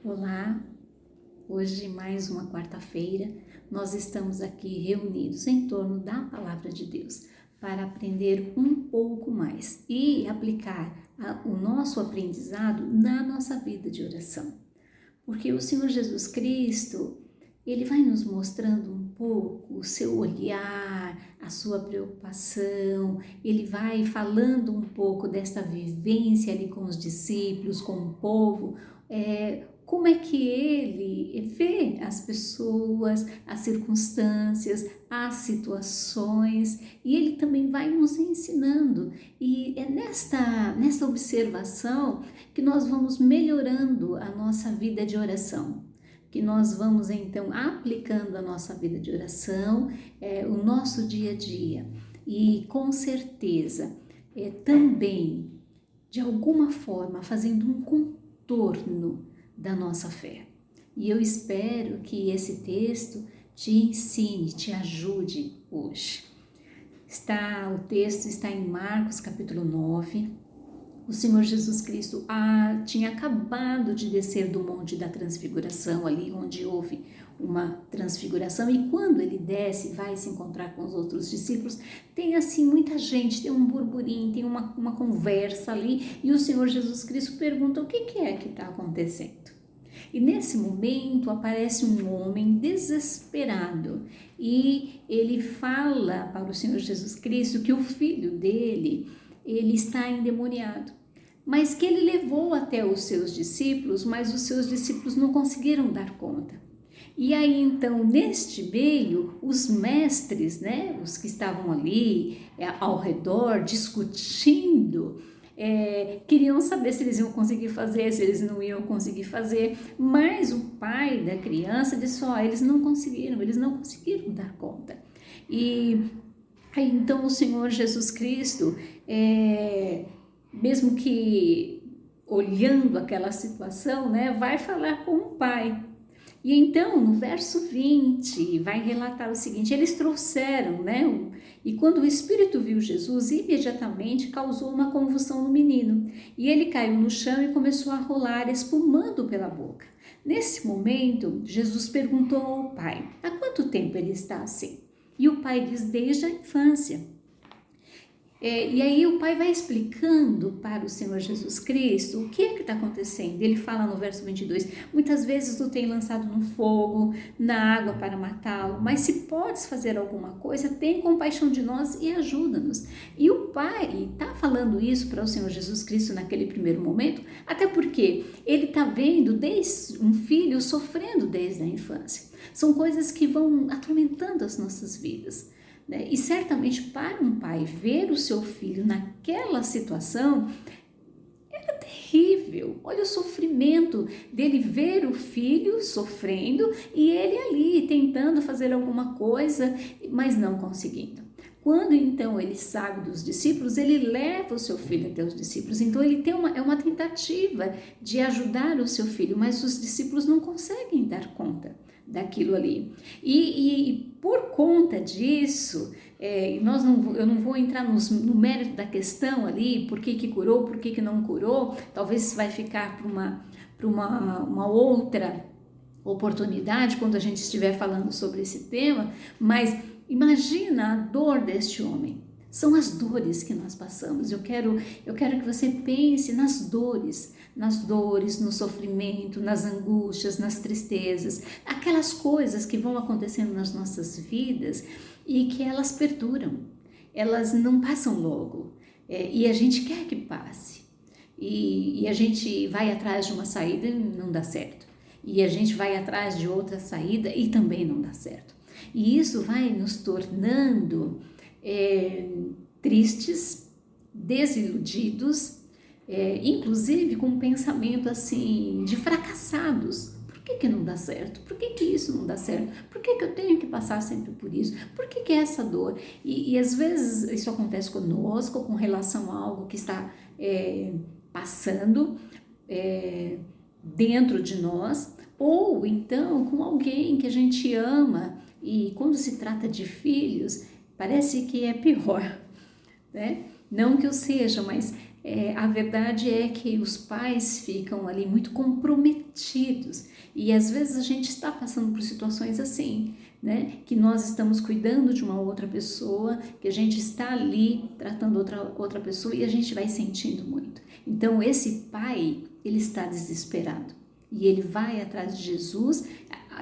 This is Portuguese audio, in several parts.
Olá, hoje mais uma quarta-feira, nós estamos aqui reunidos em torno da Palavra de Deus para aprender um pouco mais e aplicar o nosso aprendizado na nossa vida de oração. Porque o Senhor Jesus Cristo, Ele vai nos mostrando um pouco o seu olhar, a sua preocupação, Ele vai falando um pouco desta vivência ali com os discípulos, com o povo, como é que Ele vê as pessoas, as circunstâncias, as situações, e Ele também vai nos ensinando. E é nesta observação que nós vamos melhorando a nossa vida de oração, que nós vamos então aplicando a nossa vida de oração, o nosso dia a dia, e com certeza também, de alguma forma, fazendo um contorno da nossa fé. E eu espero que esse texto te ensine, te ajude hoje. O texto está em Marcos capítulo 9. O Senhor Jesus Cristo tinha acabado de descer do Monte da Transfiguração, ali onde houve uma transfiguração, e quando ele desce, vai se encontrar com os outros discípulos, tem assim muita gente, tem um burburinho, tem uma conversa ali, e o Senhor Jesus Cristo pergunta: o que é que está acontecendo? E nesse momento aparece um homem desesperado e ele fala para o Senhor Jesus Cristo que o filho dele, ele está endemoniado, mas que ele levou até os seus discípulos, mas os seus discípulos não conseguiram dar conta. E aí então, neste meio, os mestres, os que estavam ali ao redor discutindo, queriam saber se eles iam conseguir fazer, se eles não iam conseguir fazer, mas o pai da criança disse: eles não conseguiram dar conta. E aí então o Senhor Jesus Cristo, mesmo que olhando aquela situação, vai falar com o pai. E então, no verso 20, vai relatar o seguinte: eles trouxeram, e quando o Espírito viu Jesus, imediatamente causou uma convulsão no menino, e ele caiu no chão e começou a rolar, espumando pela boca. Nesse momento, Jesus perguntou ao pai: há quanto tempo ele está assim? E o pai diz: desde a infância. E aí o pai vai explicando para o Senhor Jesus Cristo o que é que está acontecendo. Ele fala no verso 22, muitas vezes tu tem lançado no fogo, na água para matá-lo, mas se podes fazer alguma coisa, tem compaixão de nós e ajuda-nos. E o pai está falando isso para o Senhor Jesus Cristo naquele primeiro momento, até porque ele está vendo um filho sofrendo desde a infância. São coisas que vão atormentando as nossas vidas. E certamente para um pai ver o seu filho naquela situação era terrível. Olha o sofrimento dele ver o filho sofrendo e ele ali tentando fazer alguma coisa, mas não conseguindo. Quando então ele sabe dos discípulos, ele leva o seu filho até os discípulos. Então ele tem uma tentativa de ajudar o seu filho, mas os discípulos não conseguem dar conta daquilo ali. E por conta disso, eu não vou entrar no mérito da questão ali, por que curou, por que não curou, talvez vai ficar para uma outra oportunidade quando a gente estiver falando sobre esse tema, mas imagina a dor deste homem. São as dores que nós passamos. Eu quero que você pense nas dores, no sofrimento, nas angústias, nas tristezas, aquelas coisas que vão acontecendo nas nossas vidas e que elas perduram, elas não passam logo, e a gente quer que passe, e a gente vai atrás de uma saída e não dá certo, e a gente vai atrás de outra saída e também não dá certo, e isso vai nos tornando tristes, desiludidos, inclusive com um pensamento assim de fracassados. Por que não dá certo? Por que isso não dá certo? Por que eu tenho que passar sempre por isso? Por que é essa dor? E às vezes isso acontece conosco com relação a algo que está passando dentro de nós, ou então com alguém que a gente ama, e quando se trata de filhos, parece que é pior, né? Não que eu seja, mas A verdade é que os pais ficam ali muito comprometidos e às vezes a gente está passando por situações assim, né? Que nós estamos cuidando de uma outra pessoa, que a gente está ali tratando outra pessoa e a gente vai sentindo muito. Então esse pai, ele está desesperado e ele vai atrás de Jesus.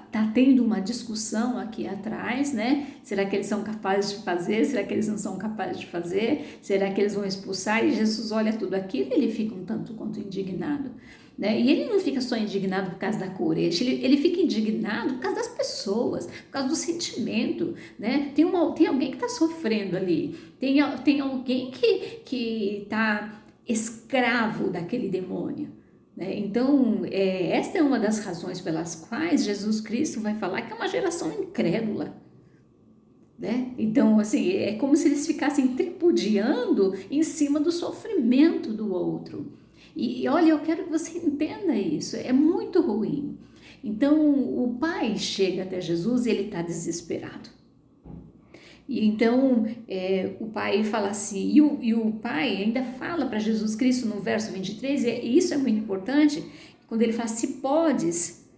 Está tendo uma discussão aqui atrás, né? Será que eles são capazes de fazer? Será que eles não são capazes de fazer? Será que eles vão expulsar? E Jesus olha tudo aquilo e ele fica um tanto quanto indignado, né? E ele não fica só indignado por causa da corexa, ele fica indignado por causa das pessoas, por causa do sentimento, né? Tem alguém que está sofrendo ali, tem alguém que está escravo daquele demônio. Então, esta é uma das razões pelas quais Jesus Cristo vai falar que é uma geração incrédula. Né? Então, assim, é como se eles ficassem tripudiando em cima do sofrimento do outro. E olha, eu quero que você entenda isso, é muito ruim. Então, o pai chega até Jesus e ele está desesperado. E então o pai fala assim, e o pai ainda fala para Jesus Cristo no verso 23, e isso é muito importante, quando ele fala, se podes,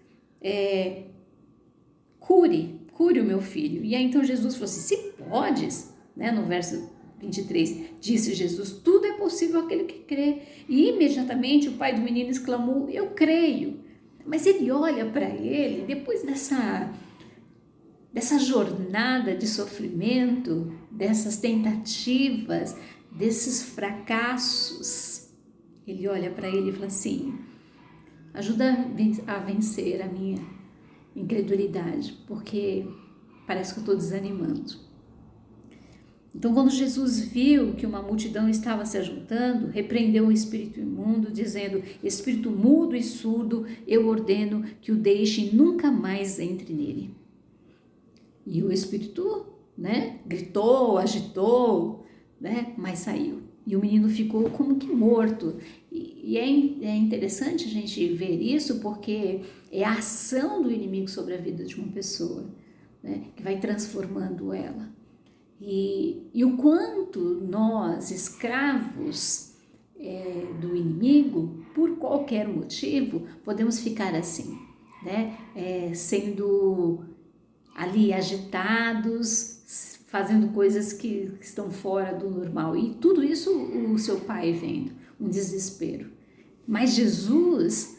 cure o meu filho. E aí então Jesus falou assim, se podes, né, no verso 23, disse Jesus, tudo é possível àquele que crê. E imediatamente o pai do menino exclamou, eu creio. Mas ele olha para ele, depois dessa jornada de sofrimento, dessas tentativas, desses fracassos, ele olha para ele e fala assim, ajuda a vencer a minha incredulidade, porque parece que eu estou desanimando. Então, quando Jesus viu que uma multidão estava se ajuntando, repreendeu o espírito imundo, dizendo, espírito mudo e surdo, eu ordeno que o deixe e nunca mais entre nele. E o espírito, né, gritou, agitou, né, mas saiu. E o menino ficou como que morto. E é interessante a gente ver isso porque é a ação do inimigo sobre a vida de uma pessoa, né, que vai transformando ela. E o quanto nós, escravos do inimigo, por qualquer motivo, podemos ficar assim, né, sendo ali agitados, fazendo coisas que estão fora do normal. E tudo isso o seu pai vendo, um desespero. Mas Jesus,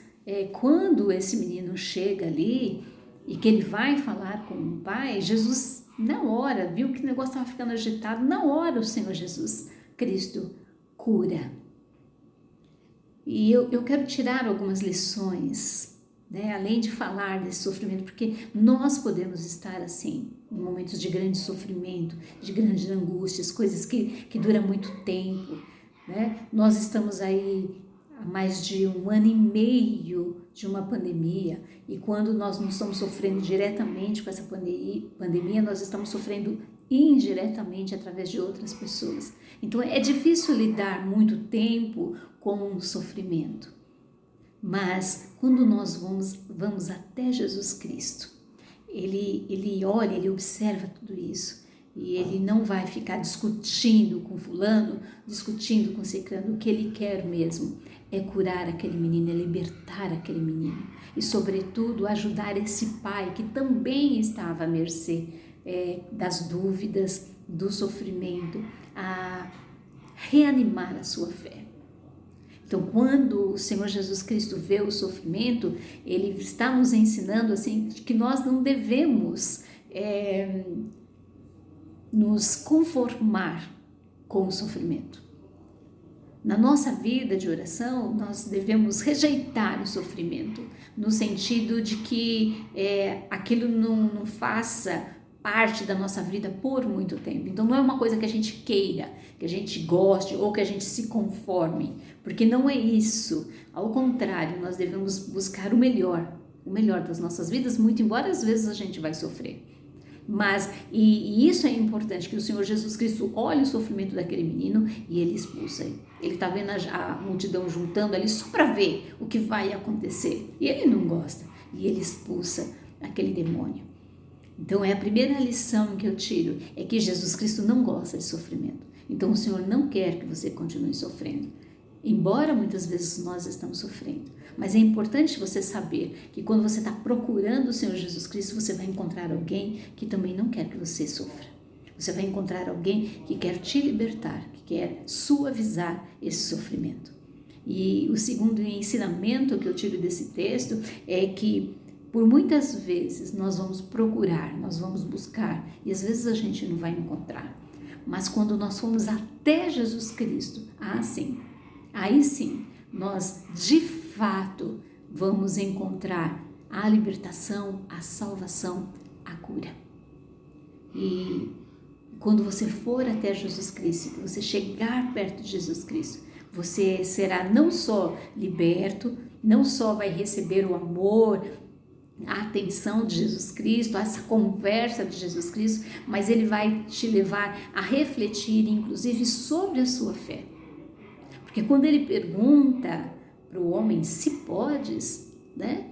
quando esse menino chega ali e que ele vai falar com o pai, Jesus, na hora, viu que o negócio estava ficando agitado, na hora o Senhor Jesus Cristo cura. E eu quero tirar algumas lições, né, além de falar desse sofrimento, porque nós podemos estar assim, em momentos de grande sofrimento, de grandes angústias, coisas que duram muito tempo, né? Nós estamos aí há mais de 1 ano e meio de uma pandemia, e quando nós não estamos sofrendo diretamente com essa pandemia, nós estamos sofrendo indiretamente através de outras pessoas. Então é difícil lidar muito tempo com o sofrimento. Mas quando nós vamos até Jesus Cristo, ele olha, ele observa tudo isso e ele não vai ficar discutindo com fulano, discutindo com ciclano. O que ele quer mesmo é curar aquele menino, é libertar aquele menino e, sobretudo, ajudar esse pai que também estava à mercê das dúvidas, do sofrimento, a reanimar a sua fé. Então, quando o Senhor Jesus Cristo vê o sofrimento, Ele está nos ensinando assim, que nós não devemos nos conformar com o sofrimento. Na nossa vida de oração, nós devemos rejeitar o sofrimento, no sentido de que aquilo não faça parte da nossa vida por muito tempo. Então não é uma coisa que a gente queira, que a gente goste ou que a gente se conforme, porque não é isso. Ao contrário, nós devemos buscar o melhor das nossas vidas, muito embora às vezes a gente vai sofrer. Mas, e isso é importante, que o Senhor Jesus Cristo olhe o sofrimento daquele menino e ele expulsa ele. Ele está vendo a multidão juntando ali só para ver o que vai acontecer. E ele não gosta. E ele expulsa aquele demônio. Então, a primeira lição que eu tiro é que Jesus Cristo não gosta de sofrimento. Então, o Senhor não quer que você continue sofrendo. embora muitas vezes nós estamos sofrendo. Mas é importante você saber que quando você está procurando o Senhor Jesus Cristo, você vai encontrar alguém que também não quer que você sofra. Você vai encontrar alguém que quer te libertar, que quer suavizar esse sofrimento. E o segundo ensinamento que eu tiro desse texto é que por muitas vezes nós vamos procurar, nós vamos buscar e às vezes a gente não vai encontrar. Mas quando nós formos até Jesus Cristo, aí sim, nós de fato vamos encontrar a libertação, a salvação, a cura. E quando você for até Jesus Cristo, que você chegar perto de Jesus Cristo, você será não só liberto, não só vai receber o amor, a atenção de Jesus Cristo, essa conversa de Jesus Cristo, mas ele vai te levar a refletir, inclusive, sobre a sua fé. Porque quando ele pergunta para o homem se podes, né?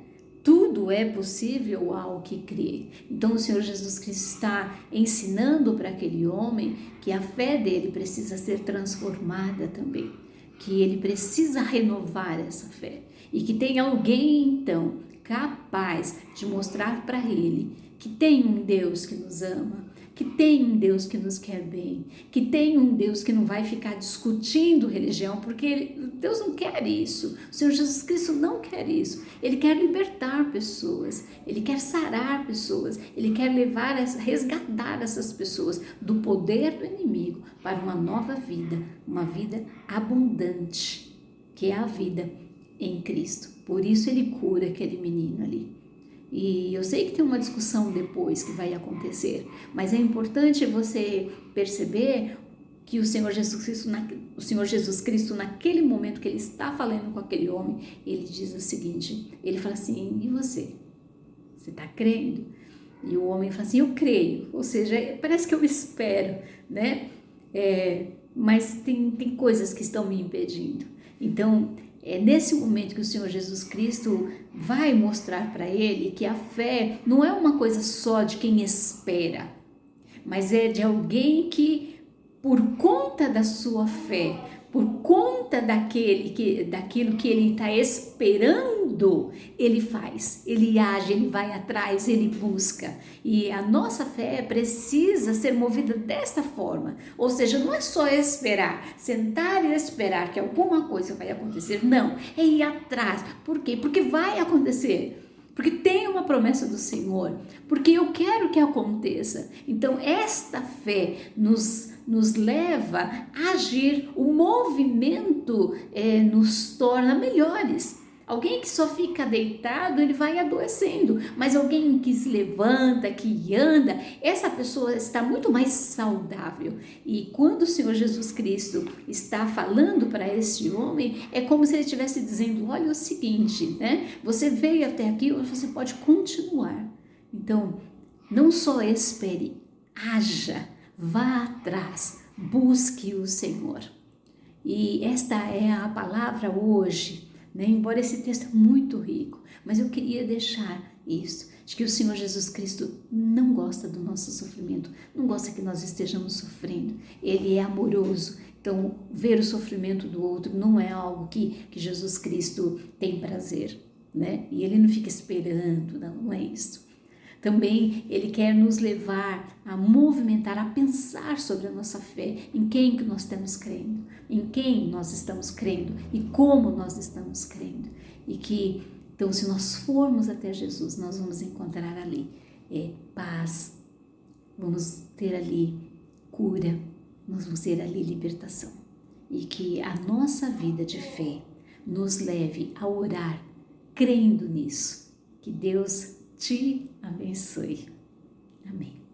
Tudo é possível ao que crê. Então o Senhor Jesus Cristo está ensinando para aquele homem que a fé dele precisa ser transformada também, que ele precisa renovar essa fé e que tem alguém então capaz de mostrar para ele que tem um Deus que nos ama, que tem um Deus que nos quer bem, que tem um Deus que não vai ficar discutindo religião, porque Deus não quer isso, o Senhor Jesus Cristo não quer isso, Ele quer libertar pessoas, Ele quer sarar pessoas, Ele quer resgatar essas pessoas do poder do inimigo para uma nova vida, uma vida abundante, que é a vida em Cristo. Por isso Ele cura aquele menino ali. E eu sei que tem uma discussão depois que vai acontecer, mas é importante você perceber que o Senhor Jesus Cristo, naquele momento que ele está falando com aquele homem, ele diz o seguinte, ele fala assim, e você? Você está crendo? E o homem fala assim, eu creio, ou seja, parece que eu espero, né? Mas tem coisas que estão me impedindo. Então, é nesse momento que o Senhor Jesus Cristo vai mostrar para ele que a fé não é uma coisa só de quem espera, mas é de alguém que, por conta da sua fé, por conta daquilo que ele está esperando, ele faz, ele age, ele vai atrás, ele busca. E a nossa fé precisa ser movida desta forma, ou seja, não é só esperar, sentar e esperar que alguma coisa vai acontecer, não, é ir atrás. Por quê? Porque vai acontecer. Porque tem uma promessa do Senhor, porque eu quero que aconteça. Então, esta fé nos leva a agir, o movimento nos torna melhores. Alguém que só fica deitado, ele vai adoecendo, mas alguém que se levanta, que anda, essa pessoa está muito mais saudável. E quando o Senhor Jesus Cristo está falando para esse homem, é como se ele estivesse dizendo, olha o seguinte, né? Você veio até aqui, você pode continuar. Então, não só espere, haja, vá atrás, busque o Senhor. E esta é a palavra hoje, né? Embora esse texto é muito rico, mas eu queria deixar isso, de que o Senhor Jesus Cristo não gosta do nosso sofrimento, não gosta que nós estejamos sofrendo, Ele é amoroso, então ver o sofrimento do outro não é algo que Jesus Cristo tem prazer, né? E Ele não fica esperando, não é isso. Também Ele quer nos levar a movimentar, a pensar sobre a nossa fé, em quem que nós estamos crendo, em quem nós estamos crendo e como nós estamos crendo. E que, então, se nós formos até Jesus, nós vamos encontrar ali paz, vamos ter ali cura, nós vamos ter ali libertação. E que a nossa vida de fé nos leve a orar crendo nisso. Que Deus te abençoe. Amém.